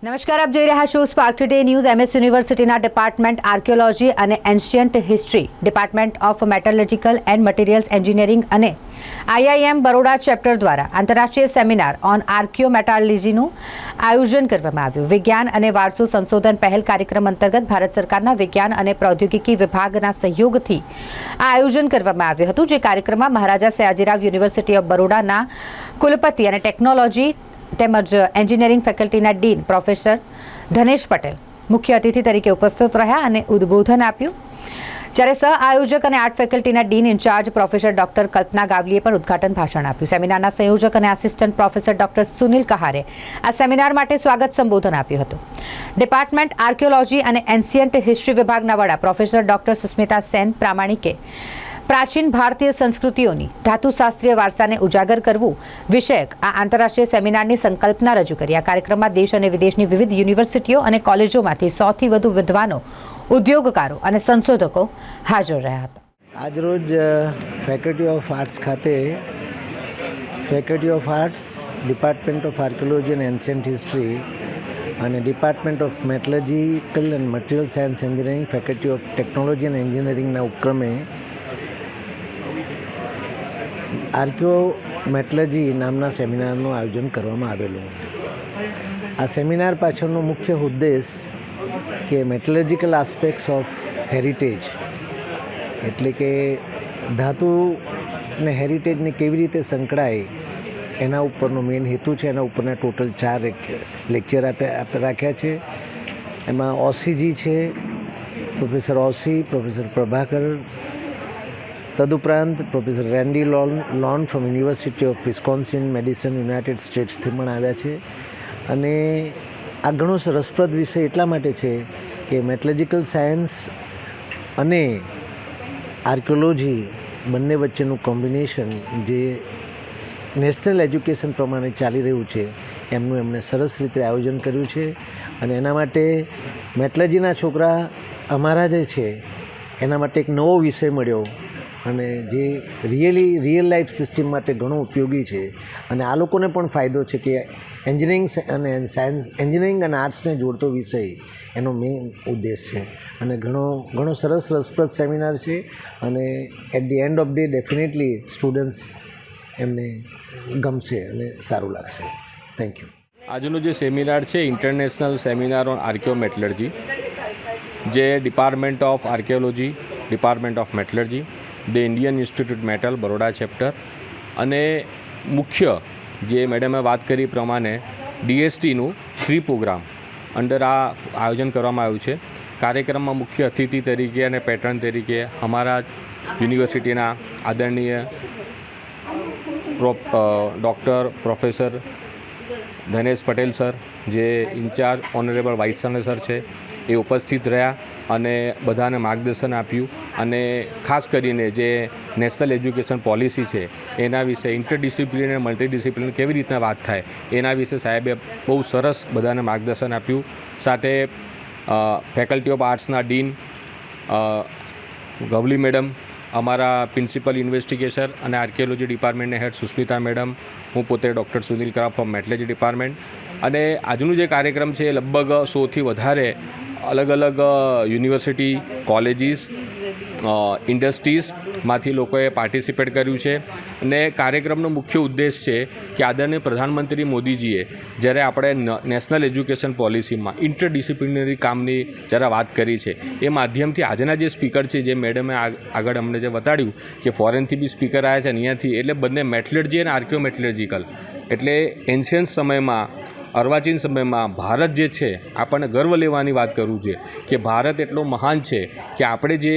નમસ્કાર, આપ જોઈ રહ્યા છો સ્પાર્ક ટુડે ન્યૂઝ. એમએસ યુનિવર્સિટીના ડિપાર્ટમેન્ટ આર્કિયોલોજી અને ancient history, department of metallurgical and materials engineering અને આઈઆઈએમ બરોડા ચેપ્ટર દ્વારા આંતરરાષ્ટ્રીય સેમિનાર ઓન આર્કિયોમેટાલોજીનું આયોજન કરવામાં આવ્યું. વિજ્ઞાન અને વારસો સંશોધન પહેલ કાર્યક્રમ અંતર્ગત ભારત સરકારના વિજ્ઞાન અને પ્રૌદ્યોગિકી વિભાગના સહયોગથી આ આયોજન કરવામાં આવ્યું હતું. જે કાર્યક્રમમાં મહારાજા સયાજીરાવ યુનિવર્સિટી ઓફ બરોડાના કુલપતિ અને ટેકનોલોજી તેમજ એન્જિનિયરિંગ ફેકલ્ટીના ડીન પ્રોફેસર ધનેશ પટેલ મુખ્ય અતિથિ તરીકે ઉપસ્થિત રહ્યા અને ઉદ્બોધન આપ્યું. જ્યારે સહ આયોજક અને આર્ટ ફેકલ્ટીના dean in-charge professor doctor Kalpana ગાવલીએ પણ ઉદ્ઘાટન ભાષણ આપ્યું. સેમિનારના સંયોજક અને આસિસ્ટન્ટ પ્રોફેસર ડોક્ટર સુનિલ કહારે આ સેમિનાર માટે સ્વાગત સંબોધન આપ્યું હતું. ડિપાર્ટમેન્ટ આર્કિયોલોજી અને એન્શિયન્ટ હિસ્ટ્રી વિભાગના વડા પ્રોફેસર ડોક્ટર સુસ્મિતા સેન પ્રામાણિકે પ્રાચીન ભારતીય સંસ્કૃતિઓની ધાતુશાસ્ત્રીય વારસાને ઉજાગર કરવું વિષયક આ આંતરરાષ્ટ્રીય સેમિનારની સંકલ્પના રજૂ કરી. આ કાર્યક્રમમાં દેશ અને વિદેશની વિવિધ યુનિવર્સિટીઓ અને કોલેજોમાંથી 100થી વધુ વિદ્વાનો, ઉદ્યોગકારો અને સંશોધકો હાજર રહ્યા હતા. આજરોજ ફેકલ્ટી ઓફ આર્ટ્સ ખાતે faculty of arts, department of archaeology and ancient history અને department of metallurgical and material science engineering, faculty of technology and એન્જિનિયરિંગના ઉપક્રમે આર્કિયોમેટલર્જી નામના સેમિનારનું આયોજન કરવામાં આવેલું. આ સેમિનાર પાછળનો મુખ્ય ઉદ્દેશ કે મેટલર્જિકલ આસ્પેક્ટ્સ ઓફ હેરિટેજ, એટલે કે ધાતુ અને હેરિટેજને કેવી રીતે સંકળાય એના ઉપરનો મેઇન હેતુ છે. એના ઉપરના ટોટલ 4 લેક્ચર રાખ્યા છે. એમાં ઓસીજી છે, પ્રોફેસર ઓસી, પ્રોફેસર પ્રભાકર, તદુપરાંત professor Randy Lon from university of Wisconsin Madison, united સ્ટેટ્સથી પણ આવ્યા છે. અને આ ઘણો રસપ્રદ વિષય એટલા માટે છે કે મેટલર્જિકલ સાયન્સ અને આર્કિયોલોજી બંને વચ્ચેનું કોમ્બિનેશન જે નેશનલ એજ્યુકેશન પ્રમાણે ચાલી રહ્યું છે એમનું એમણે સરસ રીતે આયોજન કર્યું છે. અને એના માટે મેટલર્જીના છોકરા અમારા જે છે એના માટે એક નવો વિષય મળ્યો અને જે રિયલ લાઈફ સિસ્ટમ માટે ઘણો ઉપયોગી છે. અને આ લોકોને પણ ફાયદો છે કે એન્જિનિયરિંગ અને આર્ટ્સને જોડતો વિષય એનો મેઇન ઉદ્દેશ છે. અને ઘણો સરસ રસપ્રદ સેમિનાર છે. અને at the end of day definitely students એમને ગમશે અને સારું લાગશે. Thank you. આજનો જે સેમિનાર છે ઇન્ટરનેશનલ સેમિનાર ઓન આર્કિયોમેટલર્જી, જે department of archaeology, department of metallurgy, the Indian institute metal Baroda chapter અને મુખ્ય જે મેડમે વાત કરી પ્રમાણે ડીએસટીનું શ્રી પ્રોગ્રામ અંડર આ આયોજન કરવામાં આવ્યું છે. કાર્યક્રમમાં મુખ્ય અતિથિ તરીકે અને પેટર્ન તરીકે અમારા યુનિવર્સિટીના આદરણીય doctor professor Dhanesh Patel sir, જે ઇન્ચાર્જ ઓનરેબલ વાઇસ ચાન્સેલર છે, એ ઉપસ્થિત રહ્યા અને બધાને માર્ગદર્શન આપ્યું. અને ખાસ કરીને જે નેશનલ એજ્યુકેશન પોલિસી છે એના વિશે ઇન્ટરડિસિપ્લિન અને મલ્ટીડિસિપ્લિન કેવી રીતના વાત થાય એના વિશે સાહેબે બહુ સરસ બધાને માર્ગદર્શન આપ્યું. સાથે ફેકલ્ટી ઓફ આર્ટ્સના ડીન ગવલી મેડમ, અમારા પ્રિન્સિપલ ઇન્વેસ્ટિગેશન અને આર્કિયોલોજી ડિપાર્ટમેન્ટના હેડ સુસ્મિતા મેડમ, હું પોતે ડૉક્ટર સુનિલ કરા ફ્રોમ મેટલર્જી ડિપાર્ટમેન્ટ. અને આજનું જે કાર્યક્રમ છે એ લગભગ 100થી વધારે અલગ અલગ યુનિવર્સિટી, કોલેજીસ, ઇન્ડસ્ટ્રીઝમાંથી લોકોએ પાર્ટિસિપેટ કર્યું છે. અને કાર્યક્રમનો મુખ્ય ઉદ્દેશ છે કે આદરણીય પ્રધાનમંત્રી મોદીજીએ જ્યારે આપણે નેશનલ એજ્યુકેશન પોલિસીમાં ઇન્ટરડિસિપ્લિનરી કામની જ્યારે વાત કરી છે એ માધ્યમથી આજના જે સ્પીકર છે, જે મેડમે આગળ અમને જે બતાડ્યું કે ફોરેનથી બી સ્પીકર આવ્યા છે અહીંયાથી, એટલે બંને મેટલર્જી અને આર્કિયોમેટલર્જિકલ, એટલે એન્શિયન્ટ સમયમાં, અર્વાચીન સમયમાં ભારત જે છે આપણને ગર્વ લેવાની વાત કરવું છે કે ભારત એટલો મહાન છે કે આપણે જે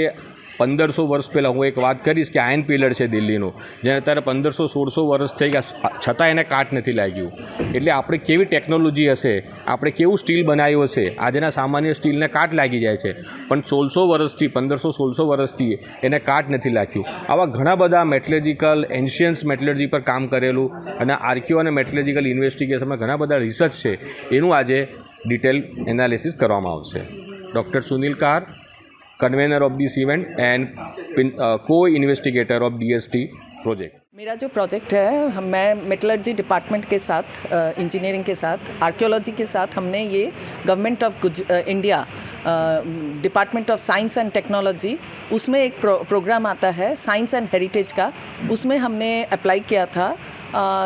1500 વર્ષ પહેલાં, હું એક વાત કરીશ કે આયર્ન પિલર છે દિલ્હીનું, જેને અત્યારે 1500-1600 વર્ષ થઈ ગયા છતાં એને કાટ નથી લાગ્યું. એટલે આપણે કેવી ટેકનોલોજી હશે, આપણે કેવું સ્ટીલ બનાવ્યું હશે, આજના સામાન્ય સ્ટીલને કાટ લાગી જાય છે, પણ 1600 વર્ષથી 1500-1600 વર્ષથી એને કાટ નથી લાગ્યું. આવા ઘણા બધા મેટલર્જિકલ, એન્શિયન્સ મેટલર્જી પર કામ કરેલું અને આર્કિયો અને મેટલર્જિકલ ઇન્વેસ્ટિગેશનમાં ઘણા બધા રિસર્ચ છે, એનું આજે ડિટેલ એનાલિસિસ કરવામાં આવશે. Doctor Sunil Kahar, convener of this event and co-investigator of DST project. मेरा जो प्रोजेक्ट है मैं मेटलर्जी डिपार्टमेंट के साथ इंजीनियरिंग के साथ आर्कियोलॉजी के साथ हमने ये government of India department of science and technology उसमें एक प्रोग्राम आता है साइंस एंड हेरिटेज का, उसमें हमने अप्लाई किया था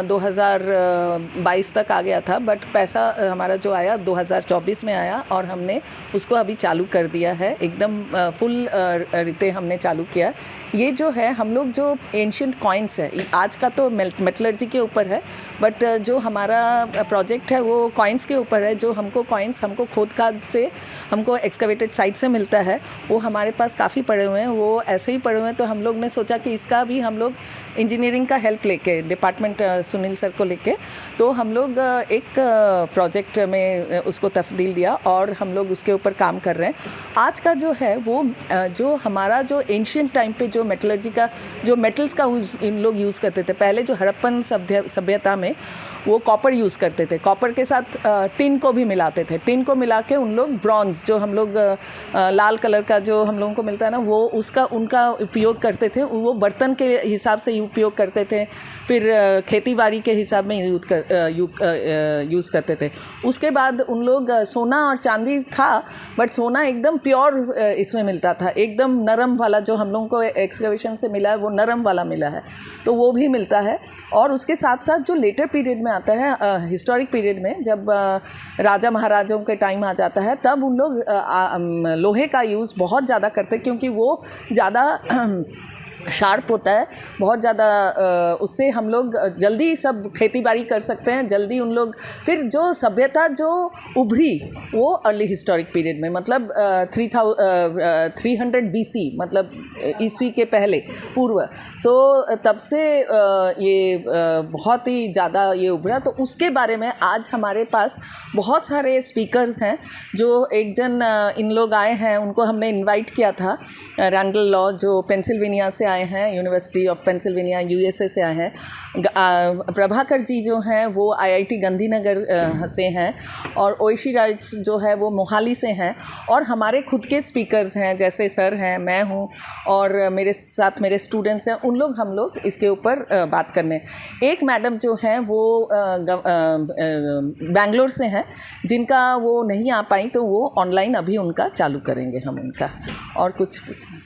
2022 तक आ गया था, बट पैसा हमारा जो आया 2024 में आया और हमने उसको अभी चालू कर दिया है, एकदम फुल रीते हमने चालू किया। ये जो है हम लोग जो एंशियंट कॉइन्स है, आज का तो मेटलर्जी के ऊपर है, बट जो हमारा प्रोजेक्ट है वो कॉइन्स के ऊपर है। जो हमको कॉइन्स हमको खोदखाद से हमको एक्सकवेटेड साइट से मिलता है, वो हमारे पास काफ़ी पड़े हुए हैं, वो ऐसे ही पड़े हुए हैं। तो हम लोग ने सोचा कि इसका भी हम लोग इंजीनियरिंग का हेल्प लेके डिपार्टमेंट सुनील सर को लेके तो हम लोग एक प्रोजेक्ट में उसको तफदील दिया और हम लोग उसके ऊपर काम कर रहे हैं। आज का जो है वो जो हमारा जो एंशियंट टाइम पे जो मेटलर्जी का जो मेटल्स का इन लोग यूज़ करते थे, पहले जो हड़प्पन सभ्यता में वो कॉपर यूज़ करते थे, कॉपर के साथ टिन को भी मिलाते थे, टिन को मिला के उन लोग ब्रॉन्ज जो हम लोग लाल कलर का जो हम लोगों को मिलता है ना, वो उनका उपयोग करते थे, वो बर्तन के हिसाब से उपयोग करते थे, फिर खेतीबाड़ी के हिसाब में यूज़ करते थे। उसके बाद उन लोग सोना और चांदी था, बट सोना एकदम प्योर इसमें मिलता था, एकदम नरम वाला जो हम लोगों को एक्सकवेशन से मिला है वो नरम वाला मिला है, तो वो भी मिलता है। और उसके साथ साथ जो लेटर पीरियड में आता है, हिस्टोरिक पीरियड में जब राजा महाराजाओं के टाइम आ जाता है, तब उन लोग लोहे का यूज़ बहुत ज़्यादा करते हैं, क्योंकि वो ज़्यादा शार्प होता है, बहुत ज़्यादा उससे हम लोग जल्दी सब खेती बाड़ी कर सकते हैं जल्दी। उन लोग फिर जो सभ्यता जो उभरी वो अर्ली हिस्टोरिक पीरियड में, मतलब 300 BC, मतलब ईस्वी के पहले पूर्व। तब से ये बहुत ही ज़्यादा ये उभरा। तो उसके बारे में आज हमारे पास बहुत सारे स्पीकर्स हैं। जो एक जन इन लोग आए हैं, उनको हमने इनवाइट किया था, रैंडल लॉ जो पेंसिल्वेनिया से आए हैं, यूनिवर्सिटी ऑफ पेंसिल्वेनिया USA से आए हैं। प्रभाकर जी जो हैं वो IIT गांधीनगर से हैं, और ओइशी राज जो है वो मोहाली से हैं, और हमारे खुद के स्पीकर्स हैं, जैसे सर हैं, मैं हूँ, और मेरे साथ मेरे स्टूडेंट्स हैं। उन लोग हम लोग इसके ऊपर बात करने। एक मैडम जो हैं वो बेंगलोर से हैं, जिनका वो नहीं आ पाई, तो वो ऑनलाइन अभी उनका चालू करेंगे हम उनका। और कुछ पूछना?